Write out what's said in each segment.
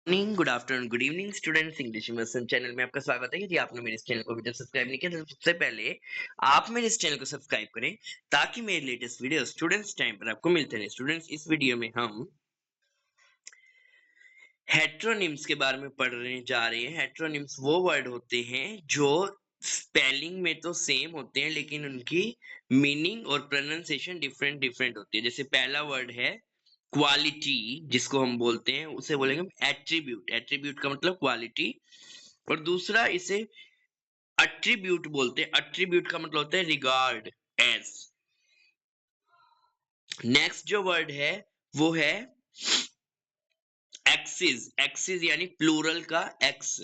Morning, good afternoon, good evening students. English immersion channel में आपका स्वागत है। यदि आपने मेरे इस चैनल को अभी तक सब्सक्राइब नहीं किया तो सबसे पहले आप मेरे इस चैनल को सब्सक्राइब करें ताकि मेरे लेटेस्ट वीडियो स्टूडेंट्स टाइम पर आपको मिलते रहे। स्टूडेंट्स, इस वीडियो में हम हेट्रोनिम्स के बारे में पढ़ने जा रहे हैं। हेट्रोनिम्स वो वर्ड होते हैं जो स्पेलिंग में तो सेम होते हैं लेकिन उनकी मीनिंग और प्रोनाउंसिएशन डिफरेंट डिफरेंट होती है। जैसे पहला वर्ड है क्वालिटी, जिसको हम बोलते हैं उसे बोलेंगे एट्रीब्यूट। एट्रीब्यूट का मतलब क्वालिटी। और दूसरा इसे अट्रीब्यूट बोलते हैं। अट्रीब्यूट का मतलब होता है रिगार्ड एज। नेक्स्ट जो वर्ड है वो है एक्सिस। एक्सिस यानी प्लूरल का एक्स।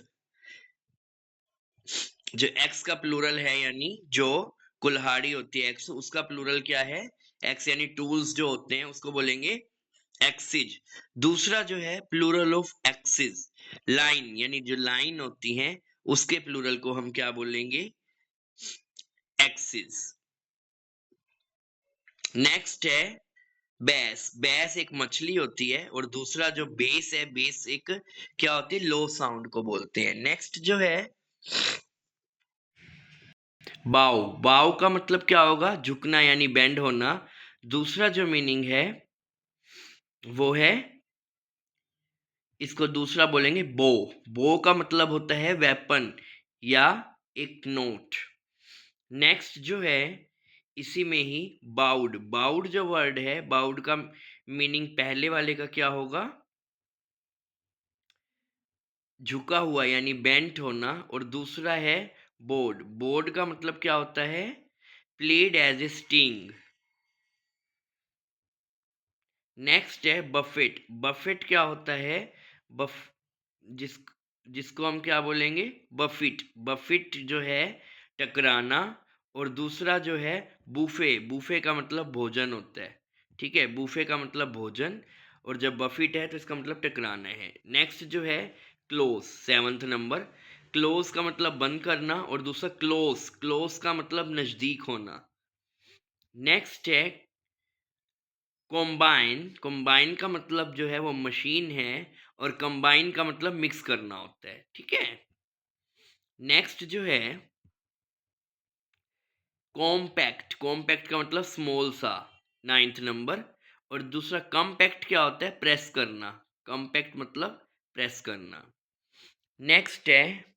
जो एक्स का प्लूरल है यानी जो कुल्हाड़ी होती है एक्स, उसका प्लूरल क्या है? एक्स। यानी टूल्स जो होते हैं उसको बोलेंगे एक्सिज। दूसरा जो है प्लूरल ऑफ एक्सिस, लाइन, यानी जो लाइन होती है उसके प्लूरल को हम क्या बोलेंगे? एक्सिस। नेक्स्ट है बैस। बैस एक मछली होती है और दूसरा जो बेस है, बेस एक क्या होती है? लो साउंड को बोलते हैं। नेक्स्ट जो है बाव। बाव का मतलब क्या होगा? झुकना यानी बेंड होना। दूसरा जो मीनिंग है वो है, इसको दूसरा बोलेंगे बो। बो का मतलब होता है वेपन या एक नोट। नेक्स्ट जो है इसी में ही बाउड। बाउड जो वर्ड है, बाउड का मीनिंग पहले वाले का क्या होगा? झुका हुआ यानी बेंट होना। और दूसरा है बोर्ड। बोर्ड का मतलब क्या होता है? Played as a sting. Next है बफेट। बफेट क्या होता है? बफ जिस जिसको हम क्या बोलेंगे? बफिट। बफिट जो है टकराना। और दूसरा जो है बूफे। बूफे का मतलब भोजन होता है। ठीक है, बूफे का मतलब भोजन। और जब बफिट है तो इसका मतलब टकराना है। नेक्स्ट जो है क्लोज, सेवंथ नंबर। क्लोज का मतलब बंद करना और दूसरा क्लोज। क्लोज का मतलब नजदीक होना। नेक्स्ट है कॉम्बाइन। कॉम्बाइन का मतलब जो है वो मशीन है और कंबाइन का मतलब मिक्स करना होता है। ठीक है। नेक्स्ट जो है कॉम्पैक्ट। कॉम्पैक्ट का मतलब स्मॉल सा, नाइन्थ नंबर। और दूसरा कॉम्पैक्ट क्या होता है? प्रेस करना। कॉम्पैक्ट मतलब प्रेस करना। नेक्स्ट है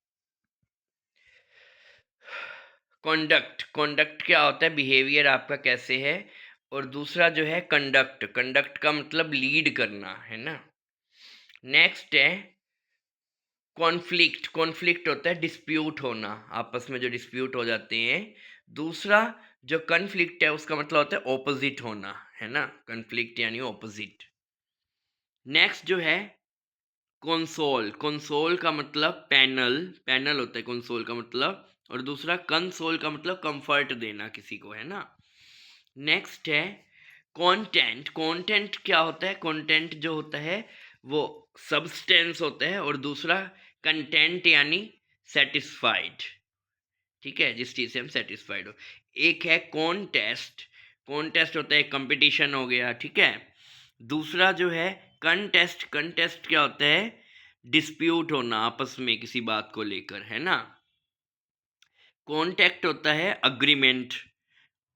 कॉन्डक्ट। कॉन्डक्ट क्या होता है? बिहेवियर आपका कैसे है। और दूसरा जो है कंडक्ट। कंडक्ट का मतलब लीड करना है ना। नेक्स्ट है कॉन्फ्लिक्ट। कॉन्फ्लिक्ट होता है डिस्प्यूट होना, आपस में जो डिस्प्यूट हो जाते हैं। दूसरा जो कन्फ्लिक्ट है उसका मतलब होता है ऑपोजिट होना, है ना। कन्फ्लिक्ट यानी ऑपोजिट। नेक्स्ट जो है कंसोल। कंसोल का मतलब पैनल। पैनल होता है कंसोल का मतलब। और दूसरा कंसोल का मतलब कंफर्ट देना किसी को, है ना। नेक्स्ट है कंटेंट। कंटेंट क्या होता है? कंटेंट जो होता है वो सब्सटेंस होता है। और दूसरा कंटेंट यानी सेटिस्फाइड। ठीक है, जिस चीज़ से हम सेटिस्फाइड हो। एक है कॉन्टेस्ट। कॉन्टेस्ट होता है कंपटीशन हो गया। ठीक है। दूसरा जो है कंटेस्ट। कंटेस्ट क्या होता है? डिस्प्यूट होना आपस में किसी बात को लेकर, है ना। कॉन्टेक्ट होता है अग्रीमेंट।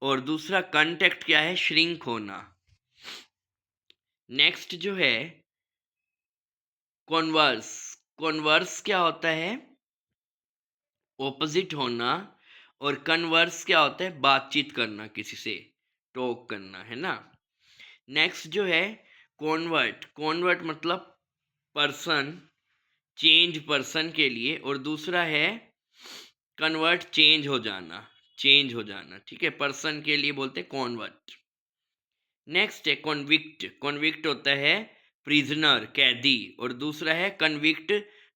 और दूसरा कंटेक्ट क्या है? श्रिंक होना। नेक्स्ट जो है कॉन्वर्स। कॉन्वर्स क्या होता है? ऑपोजिट होना। और कन्वर्स क्या होता है? बातचीत करना, किसी से टॉक करना, है ना। नेक्स्ट जो है कॉन्वर्ट। कॉन्वर्ट मतलब पर्सन, चेंज पर्सन के लिए। और दूसरा है कन्वर्ट, चेंज हो जाना। चेंज हो जाना, ठीक है, पर्सन के लिए बोलते हैं कॉन्वर्ट। नेक्स्ट है कॉन्विक्ट। कॉन्विक्ट होता है प्रिजनर, कैदी। और दूसरा है कन्विक्ट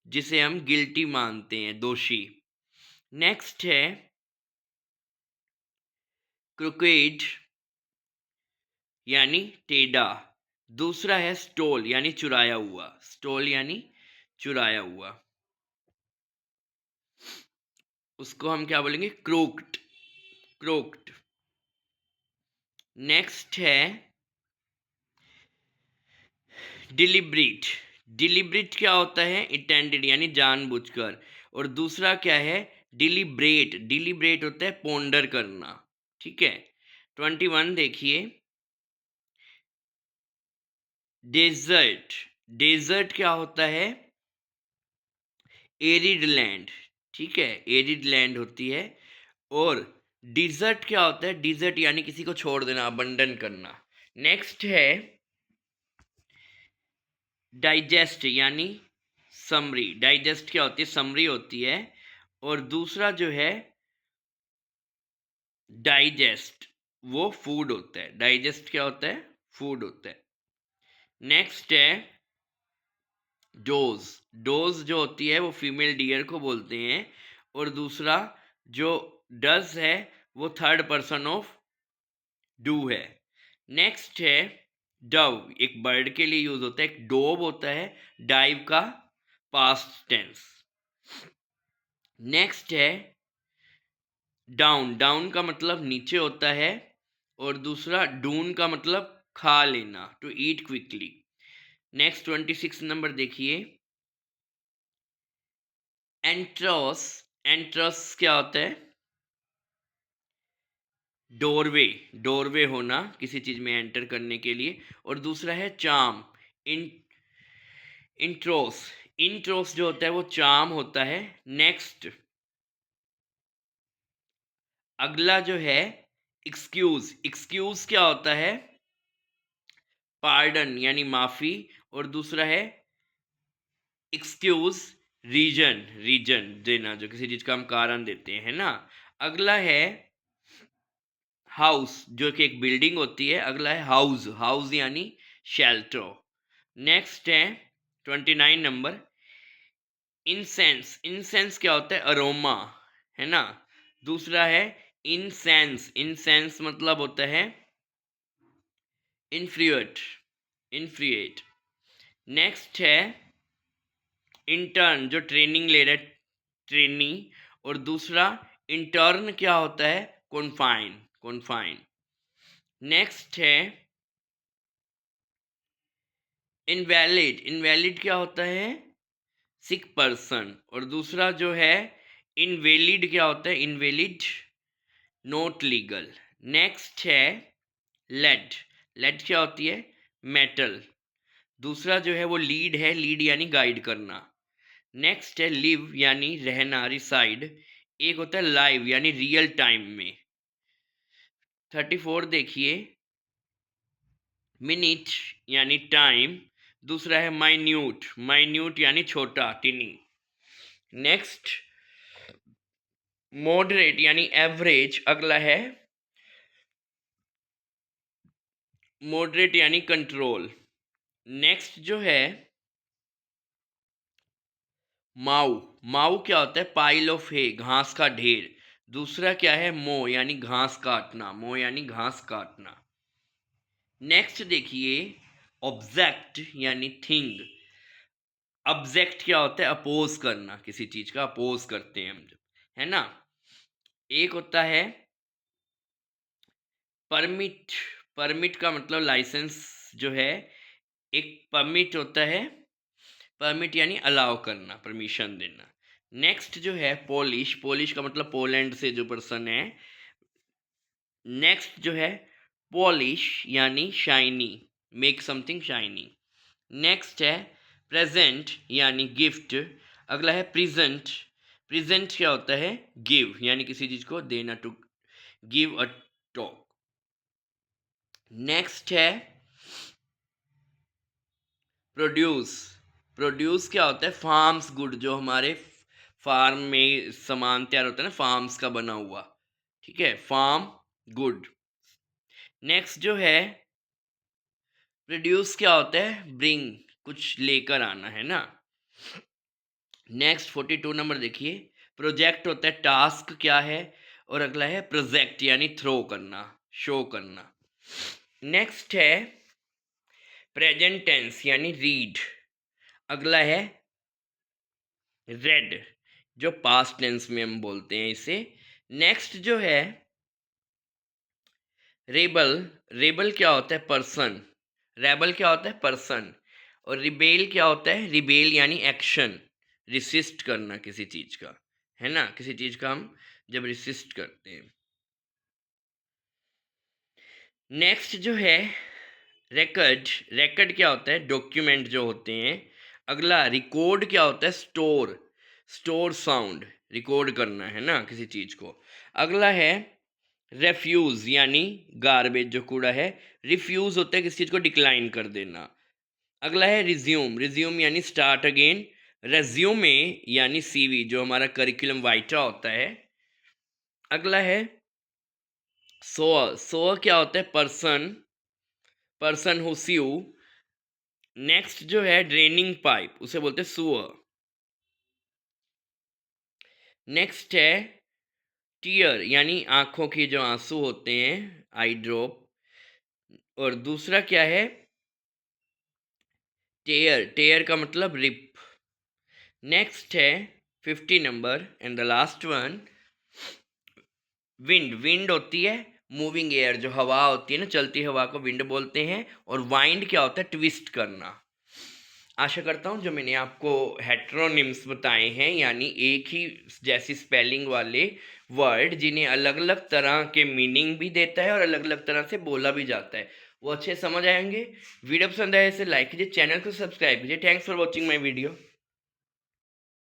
जिसे हम गिल्टी मानते हैं, दोषी। नेक्स्ट है क्रोकेड यानी टेढ़ा। दूसरा है स्टोल यानी चुराया हुआ। स्टोल यानी चुराया हुआ। उसको हम क्या बोलेंगे? क्रोक्ड। क्रोक्ड। नेक्स्ट है डिलिब्रेट। डिलिब्रेट क्या होता है? इंटेंडेड यानी जानबूझकर। और दूसरा क्या है? डिलिब्रेट। डिलिब्रेट होता है पोंडर करना। ठीक है। 21 देखिए। डेजर्ट। डेजर्ट क्या होता है? Arid land. ठीक है, एरिड लैंड होती है। और डिजर्ट क्या होता है? डिजर्ट यानी किसी को छोड़ देना, अबंडन करना। नेक्स्ट है डाइजेस्ट यानी समरी। डाइजेस्ट क्या होती है? समरी होती है। और दूसरा जो है डाइजेस्ट, वो फूड होता है। डाइजेस्ट क्या होता है? फूड होता है। नेक्स्ट है डोज। डोज जो होती है वो फीमेल डियर को बोलते हैं। और दूसरा जो डज है वो थर्ड पर्सन ऑफ डू है। नेक्स्ट है डव, एक बर्ड के लिए यूज होता है। एक डोव होता है डाइव का पास्ट टेंस। नेक्स्ट है डाउन। डाउन का मतलब नीचे होता है। और दूसरा डून का मतलब खा लेना, to eat quickly. Next 26 number देखिए। एंट्रोस। एंट्रोस क्या होता है? डोरवे। डोरवे होना किसी चीज में एंटर करने के लिए। और दूसरा है चार्म। इन इंट्रोस। इंट्रोस जो होता है वो चार्म होता है। नेक्स्ट अगला जो है एक्सक्यूज। एक्सक्यूज क्या होता है? पार्डन यानी माफी। और दूसरा है एक्सक्यूज रीजन। रीजन देना, जो किसी चीज का हम कारण देते हैं, है ना। अगला है हाउस, जो कि एक बिल्डिंग होती है। अगला है हाउस। हाउस यानी शेल्टर। नेक्स्ट है 29 नंबर इंसेंस। इंसेंस क्या होता है? अरोमा, है ना। दूसरा है इनसेंस। इनसेंस मतलब होता है इन्फ्रिएट। इन्फ्रिएट। नेक्स्ट है इंटर्न, जो ट्रेनिंग ले रहा है, ट्रेनी। और दूसरा इंटर्न क्या होता है? कॉन्फाइन। कॉन्फाइन। नेक्स्ट है इनवैलिड। इनवैलिड क्या होता है? सिक पर्सन। और दूसरा जो है इनवैलिड क्या होता है? Invalid not legal. नेक्स्ट है लेड। लेड क्या होती है? मेटल। दूसरा जो है वो लीड है। लीड यानी गाइड करना। नेक्स्ट है लिव यानी रहना, रिसाइड। एक होता है लाइव यानी रियल टाइम में। 34 देखिए। मिनट यानी टाइम। दूसरा है माइन्यूट। माइन्यूट यानी छोटा, टिनी। नेक्स्ट मॉडरेट यानी एवरेज। अगला है मॉडरेट यानी कंट्रोल। नेक्स्ट जो है माऊ। माऊ क्या होता है? पाइल ऑफ हे, घास का ढेर। दूसरा क्या है? मो यानी घास काटना। मो यानी घास काटना। नेक्स्ट देखिए ऑब्जेक्ट यानी थिंग। ऑब्जेक्ट क्या होता है? अपोज करना, किसी चीज का अपोज करते हैं हम जब, है ना। एक होता है परमिट। परमिट का मतलब लाइसेंस जो है। एक परमिट होता है, परमिट यानी अलाउ करना, परमिशन देना। नेक्स्ट जो है पॉलिश। पॉलिश का मतलब पोलैंड से जो पर्सन है। नेक्स्ट जो है पॉलिश यानी shiny, make something shiny. Next है प्रेजेंट यानी गिफ्ट। अगला है प्रेजेंट। प्रेजेंट क्या होता है? गिव यानी किसी चीज को देना, to give a talk. Next है प्रोड्यूस। प्रोड्यूस क्या होता है? फार्म्स गुड, जो हमारे फार्म में सामान तैयार होता है ना, फार्म्स का बना हुआ। ठीक है, फार्म गुड। नेक्स्ट जो है प्रोड्यूस क्या होता है? ब्रिंग, कुछ लेकर आना, है ना। नेक्स्ट 42 नंबर देखिए। प्रोजेक्ट होता है टास्क क्या है। और अगला है प्रोजेक्ट यानी थ्रो करना, शो करना। नेक्स्ट है प्रेजेंट टेंस यानी रीड। अगला है रेड, जो पास्ट टेंस में हम बोलते हैं इसे। नेक्स्ट जो है रेबल। रेबल क्या होता है? पर्सन। रेबल क्या होता है? पर्सन। और रिबेल क्या होता है? रिबेल यानी एक्शन, रिसिस्ट करना किसी चीज का, है ना? किसी चीज का हम जब रिसिस्ट करते हैं। नेक्स्ट जो है रिकॉर्ड, रिकॉर्ड क्या होता है? डॉक्यूमेंट जो होते हैं। अगला रिकॉर्ड क्या होता है? स्टोर, स्टोर साउंड, रिकॉर्ड करना, है ना, किसी चीज को। अगला है रेफ्यूज यानी गार्बेज, जो कूड़ा है। रिफ्यूज होता है किसी चीज को डिक्लाइन कर देना। अगला है रिज्यूम, रिज्यूम यानी स्टार्ट अगेन। रेज्यूमे यानी सीवी, जो हमारा करिकुलम वाइटा होता है। अगला है सोअर, सोअर क्या होता है? Person, person who sue. Next जो है ड्रेनिंग पाइप, उसे बोलते हैं सुअर। नेक्स्ट है टीयर यानी आंखों की जो आंसू होते हैं, आई ड्रॉप। और दूसरा क्या है? टेयर, टेयर का मतलब रिप। नेक्स्ट है 50 number and the last one wind, wind होती है मूविंग एयर, जो हवा होती है ना, चलती हवा को विंड बोलते हैं। और वाइंड क्या होता है? ट्विस्ट करना। आशा करता हूँ जो मैंने आपको हेट्रोनिम्स बताए हैं, यानी एक ही जैसी स्पेलिंग वाले वर्ड जिन्हें अलग अलग तरह के मीनिंग भी देता है और अलग अलग तरह से बोला भी जाता है, वो अच्छे समझ आएंगे। वीडियो पसंद आए इसे लाइक कीजिए, चैनल को सब्सक्राइब कीजिए। Thanks for watching my video.